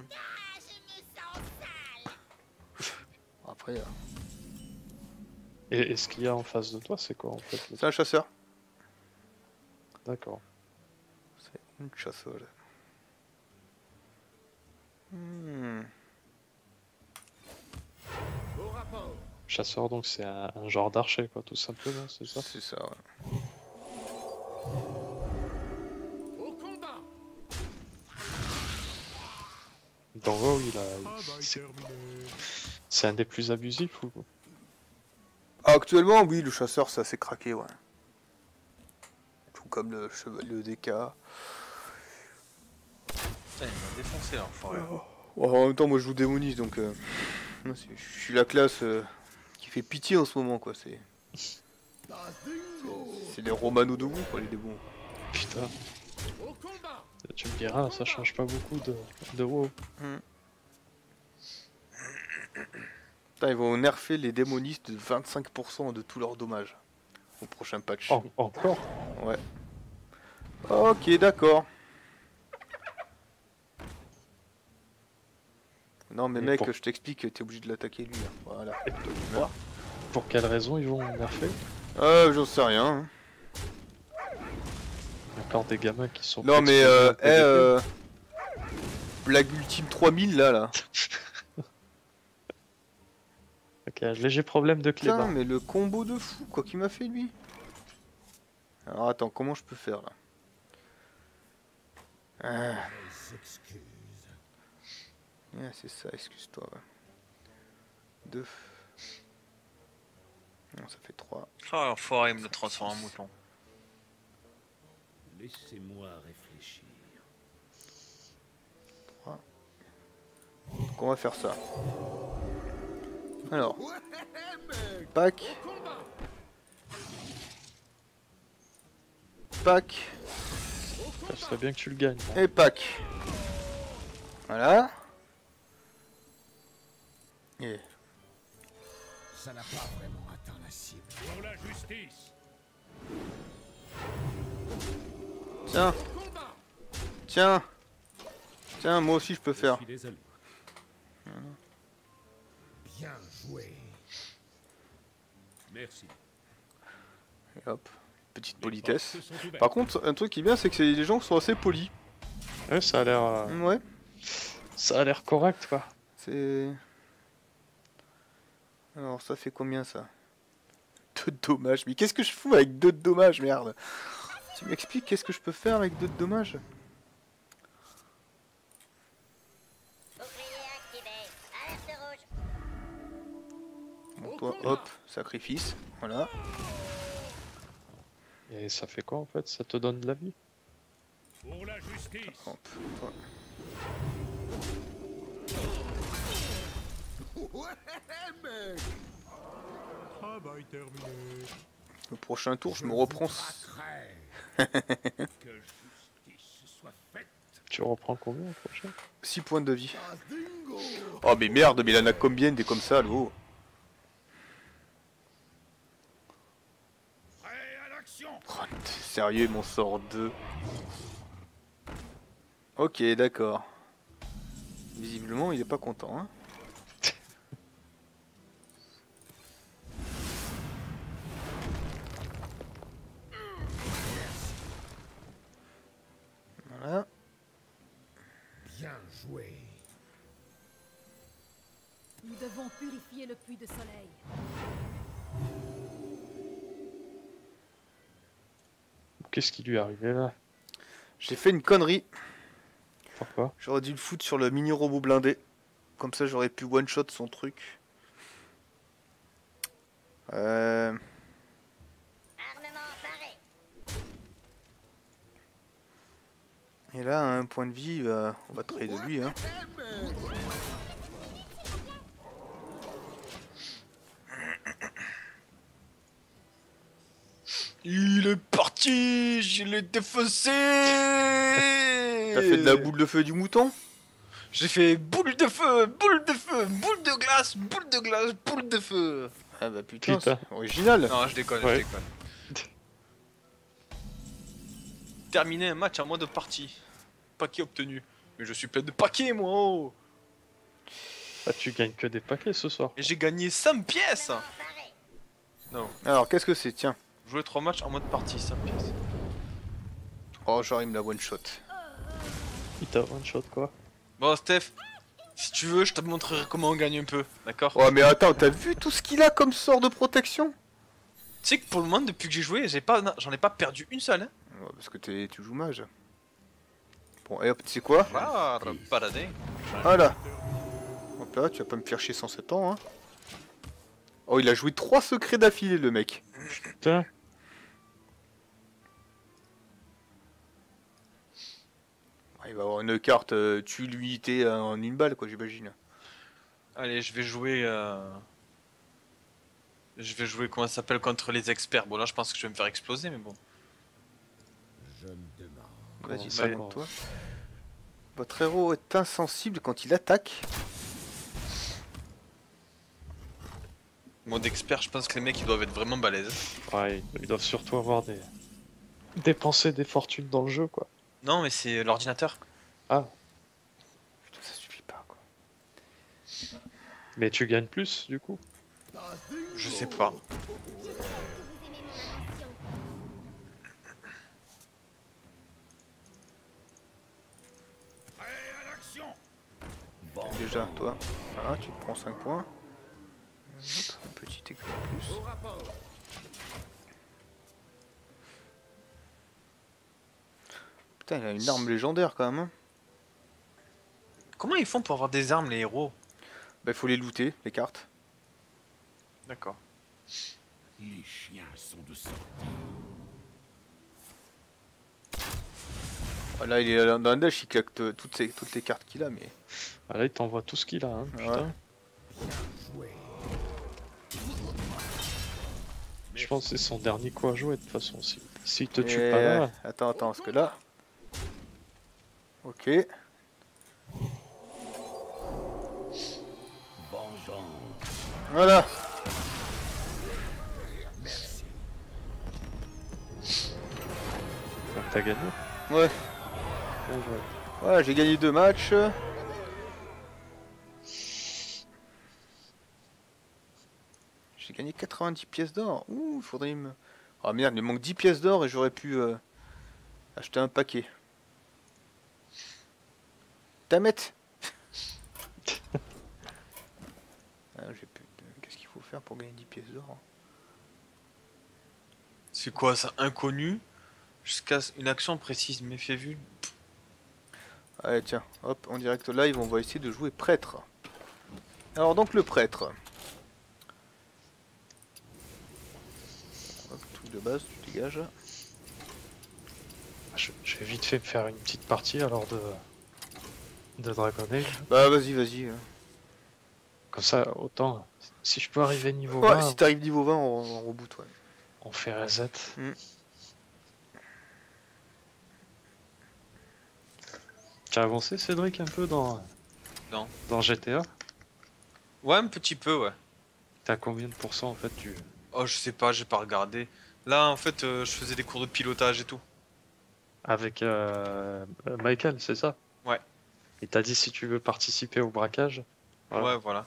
S1: Après,
S2: Et ce qu'il y a en face de toi, c'est quoi en fait?
S1: c'est un chasseur.
S2: D'accord.
S1: C'est une chasseuse. Hmm.
S5: Au rapport.
S2: Chasseur, donc c'est un genre d'archer, quoi, tout simplement, c'est ça?
S1: C'est ça, ouais.
S5: Au combat.
S2: Dans WoW,
S5: Travail terminé.
S2: c'est un des plus abusifs ou...
S1: Actuellement, oui, le chasseur, c'est assez craqué, ouais. Tout comme le chevalier de DK.
S3: Putain, il m'a défoncé l'enfoiré.
S1: Oh, en même temps, moi je joue démoniste, donc je suis la classe qui fait pitié en ce moment, quoi. C'est les Romano de vous, quoi, les démons.
S2: Putain,
S5: Au combat.
S2: tu me diras, ça change pas beaucoup de WoW.
S1: Putain, ils vont nerfer les démonistes de 25% de tous leurs dommages au prochain patch.
S2: Encore?
S1: Ouais. Ok, d'accord. Non, mais
S2: Et
S1: mec,
S2: pour-
S1: je t'explique, t'es obligé de l'attaquer lui. Hein. Voilà.
S2: Pour quelle raison ils vont nerfer?
S1: J'en sais rien. Hein.
S2: Il y a encore des gamins qui sont...
S1: Non, mais
S2: exposés à PvP.
S1: Blague Ultime 3000 là.
S2: Ok, léger problème de
S1: Putain,
S2: clébard.
S1: mais le combo de fou, quoi, qu'il m'a fait lui. Alors attends, comment je peux faire là? Ouais, c'est ça, excuse-toi. Ouais. 2. Non, ça fait 3.
S3: Oh l'enfoiré, il me le transforme en mouton.
S6: Laissez-moi réfléchir.
S1: Donc on va faire ça. Alors, pack, pack
S2: Ça serait bien que tu le gagnes. Bon.
S1: et pack. Voilà. Et
S5: Ça n'a pas vraiment atteint la cible.
S6: Pour la justice.
S1: tiens, tiens, tiens, moi aussi je peux
S6: Je
S1: faire.
S6: suis désolé.
S5: Bien joué.
S6: Merci.
S1: Et hop, petite
S6: Les
S1: politesse.
S6: portes sont ouvertes.
S1: Par contre, un truc qui est bien, c'est que les gens sont assez polis.
S2: Ouais, ça a l'air...
S1: Ouais,
S2: Ça a l'air correct, quoi.
S1: c'est... Alors ça fait combien ça? 2 de dommages. Mais qu'est-ce que je fous avec 2 de dommages, merde? Tu m'expliques qu'est-ce que je peux faire avec 2 de dommages?
S7: Bouclier activé. Alerte rouge.
S1: Bon, toi, hop, sacrifice. Voilà.
S2: Et ça fait quoi en fait? Ça te donne de la vie?
S6: Pour la justice.
S1: Hop, toi.
S5: Ouais, mec. Travail terminé.
S1: Le prochain tour, je me reprends.
S5: Traquerai.
S6: Que justice soit faite.
S2: Tu reprends combien au prochain?
S1: 6 points de vie.
S5: Dingo.
S1: Oh mais merde, mais il en a combien des comme ça, l'eau?
S5: Prêt à l'action.
S1: Oh, t'es sérieux, il m'en sort 2. Ok, d'accord. Visiblement, il est pas content, hein. Voilà.
S5: Bien joué.
S4: Nous devons purifier le puits de soleil.
S2: Qu'est-ce qui lui est arrivé là?
S1: J'ai fait une connerie.
S2: Pourquoi?
S1: J'aurais dû le foutre sur le mini robot blindé. Comme ça, j'aurais pu one shot son truc.
S7: Armement paré.
S1: Et là, à un point de vie, on va trade de lui. Hein.
S3: Il est parti, je l'ai défaussé.
S1: T'as fait de la boule de feu du mouton?
S3: J'ai fait boule de feu, boule de feu, boule de glace, boule de glace, boule de feu.
S1: Ah bah putain,
S2: Putain.
S1: c'est original.
S3: Non, je déconne,
S2: Ouais.
S3: je déconne. Terminer un match en mode partie. Paquet obtenu. Mais je suis plein de paquets, moi. Oh.
S2: Ah, tu gagnes que des paquets ce soir.
S3: Et j'ai gagné 5 pièces.
S7: Armement paré.
S3: Non,
S1: Alors, qu'est-ce que c'est? Tiens.
S3: jouer 3 matchs en mode partie, 5 pièces.
S1: Oh, genre, il me la one shot.
S2: Il t'a one shot quoi?
S3: Bon, Steph, si tu veux, je te montrerai comment on gagne un peu, d'accord?
S1: Oh, mais attends, t'as vu tout ce qu'il a comme sort de protection?
S3: Tu sais que pour le moment, depuis que j'ai joué, j'en ai pas perdu une seule. Hein.
S1: Ouais, parce que tu joues mage. Bon, et hop, tu sais quoi?
S3: Ah, paradis.
S1: Voilà. Hop là, tu vas pas me faire chier 107 ans, hein. Oh, il a joué 3 secrets d'affilée, le mec.
S2: Putain.
S1: Il va avoir une carte tue l'unité en une balle, quoi, j'imagine.
S3: Allez, je vais jouer. Je vais jouer, comment ça s'appelle, contre les experts. Bon, là, je pense que je vais me faire exploser, mais bon.
S5: Je me demande.
S1: Vas-y,
S2: ça
S1: ça toi. Votre héros est insensible quand il attaque.
S3: Mode expert, je pense que les mecs ils doivent être vraiment balèzes.
S2: Ouais, ils doivent surtout avoir dépensé des fortunes dans le jeu quoi.
S3: Non, mais c'est l'ordinateur.
S2: Ah,
S1: Putain, ça suffit pas, quoi.
S2: mais tu gagnes plus du coup.
S3: Je sais pas.
S7: J'espère que vous aimez mon invention.
S1: Déjà, toi. Voilà, tu te prends 5 points. Hop, un petit éclat en plus. Putain, il a une arme légendaire quand même. Hein.
S3: Comment ils font pour avoir des armes, les héros?
S1: Bah, il faut les looter, les cartes.
S3: D'accord.
S5: Les chiens sont de sortie.
S1: Ah, là, il est dans un dash, il claque toutes les cartes qu'il a, mais.
S2: Ah, là, il t'envoie tout ce qu'il a, hein, putain. Je pense que c'est son dernier coup à jouer de toute façon. S'il te tue pas là.
S1: Attends, parce que là. Ok. Voilà.
S2: Donc t'as gagné.
S1: Ouais.
S2: Bon, ouais.
S1: Voilà, j'ai gagné 2 matchs. J'ai gagné 90 pièces d'or. Ouh, faudrait me... Ah merde, il me manque 10 pièces d'or et j'aurais pu acheter un paquet. Tamette. Qu'est-ce qu'il faut faire pour gagner 10 pièces d'or?
S3: C'est quoi ça? Inconnu? Jusqu'à une action précise, méfiez vu.
S1: Allez, tiens, hop, en direct live, on va essayer de jouer prêtre. Alors, donc, le prêtre. Hop, truc de base, tu dégages.
S2: Je vais vite fait me faire une petite partie alors de Dragon Age.
S1: Bah, vas-y.
S2: Comme ça, autant, si je peux arriver niveau
S1: Ouais,
S2: 20,
S1: si t'arrives niveau 20, on reboot, ouais.
S2: on fait reset.
S1: Mm.
S2: Tu as avancé Cédric un peu dans GTA?
S3: Ouais, un petit peu, ouais.
S2: T'as combien de pourcents en fait
S3: Oh, je sais pas, j'ai pas regardé. Là, en fait, je faisais des cours de pilotage et tout.
S2: avec Michael, c'est ça?
S3: Ouais.
S2: Il t'a dit si tu veux participer au braquage? Voilà.
S3: Ouais, voilà.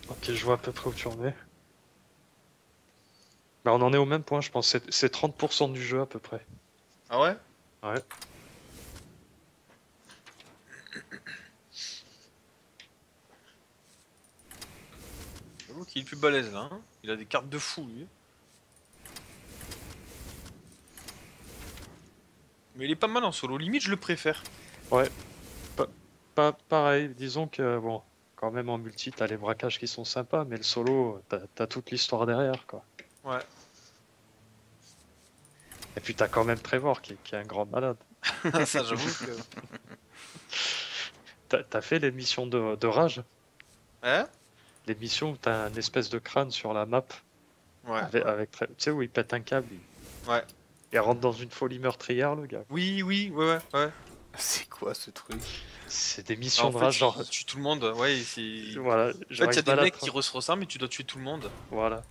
S2: Ok, je vois à peu près où tu en es. Bah, on en est au même point, je pense. C'est 30% du jeu à peu près.
S3: Ah ouais?
S2: Ouais.
S3: J'avoue qu'il est plus balèze là. Hein, il a des cartes de fou lui. Mais il est pas mal en solo, limite je le préfère.
S2: Pas pareil, disons que bon, quand même en multi, t'as les braquages qui sont sympas, mais le solo, t'as toute l'histoire derrière, quoi.
S3: Ouais.
S2: Et puis t'as quand même Trevor qui est un grand malade.
S3: Ça j'avoue que...
S2: T'as fait les missions de rage,
S3: Hein?
S2: les missions où t'as une espèce de crâne sur la map,
S3: Ouais.
S2: tu sais, où il pète un câble,
S3: Ouais.
S2: il rentre dans une folie meurtrière, le gars.
S3: Oui, ouais.
S1: C'est quoi ce truc?
S2: C'est des missions
S3: En
S2: de
S3: fait,
S2: rage, genre.
S3: il tue tout le monde, ouais, c'est...
S2: Voilà,
S3: En
S2: genre
S3: fait, il y
S2: il se
S3: a des
S2: balade,
S3: mecs qui se ressemblent et tu dois tuer tout le monde.
S2: voilà.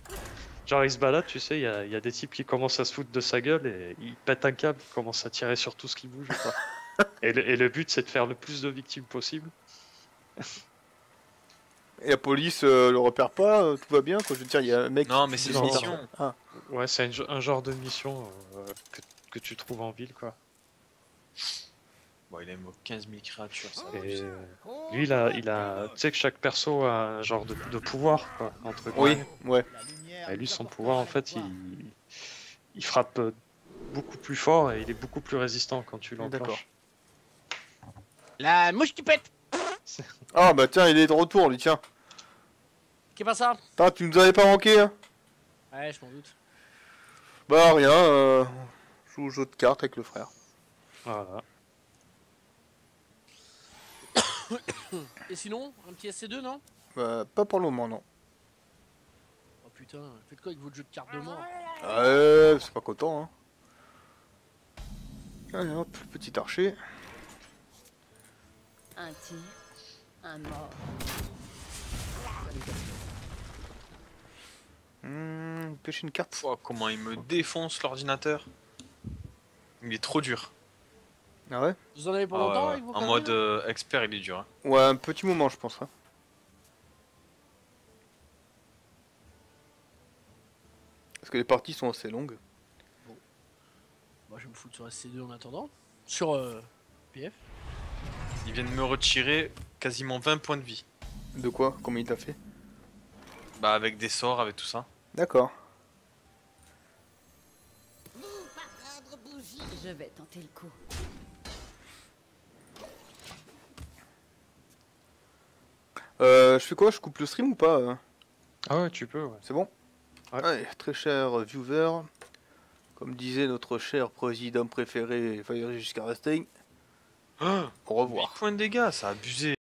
S2: Genre il se balade, tu sais, il y a des types qui commencent à se foutre de sa gueule et il pète un câble, il commence à tirer sur tout ce qui bouge, quoi. Et le but, c'est de faire le plus de victimes possible.
S1: Et la police le repère pas, tout va bien quoi. Je veux dire, il y a un mec.
S3: Non, mais c'est une
S2: Non,
S3: mission.
S1: Ah,
S2: Ouais, c'est un genre de mission que tu trouves en ville, quoi.
S3: Bon, il aime 15 000 créatures, ça.
S2: Et lui, il a, tu sais que chaque perso a un genre de pouvoir, quoi, entre
S1: oui,
S2: guillemets.
S1: ouais.
S2: Et lui, son pouvoir, en fait, il frappe beaucoup plus fort et il est beaucoup plus résistant quand tu
S1: D'accord.
S2: l'enclenches.
S8: La mouche qui pète.
S1: Ah bah tiens, il est de retour lui, tiens.
S8: Qu'est pas ça?
S1: Putain, tu nous avais pas manqué, hein?
S8: Ouais, je m'en doute.
S1: Bah rien, joue au jeu de cartes avec le frère.
S2: Voilà.
S8: Et sinon, un petit SC2, non?
S1: Bah, pas pour le moment, non.
S8: Oh putain, faites quoi avec votre jeu de cartes de mort?
S1: C'est pas content, hein. Allez hop, petit archer.
S4: Un tir, un mort.
S1: Pêcher une carte.
S3: Oh, comment il me défonce l'ordinateur. Il est trop dur.
S1: Ah ouais?
S8: Vous en avez pour
S3: Ah,
S8: longtemps
S3: ouais,
S8: avec vos
S3: en
S8: conneries,
S3: mode
S8: là
S3: expert, il est dur. Hein.
S1: Ouais, un petit moment, je pense. Hein. Parce que les parties sont assez longues.
S8: Moi, je vais me foutre sur SC2 en attendant. Sur PF.
S3: Il vient de me retirer quasiment 20 points de vie.
S1: De quoi? Combien il t'a fait?
S3: Bah, avec des sorts, avec tout ça.
S1: D'accord.
S4: Je vais tenter le coup.
S1: Je fais quoi? Je coupe le stream ou pas
S2: Ah ouais, tu peux, ouais.
S1: C'est bon?
S2: Ouais.
S1: Allez, très cher viewer. Comme disait notre cher président préféré, Valéry Giscard d'Estaing.
S3: Oh,
S1: Au revoir.
S3: 8 points de dégâts, ça a abusé.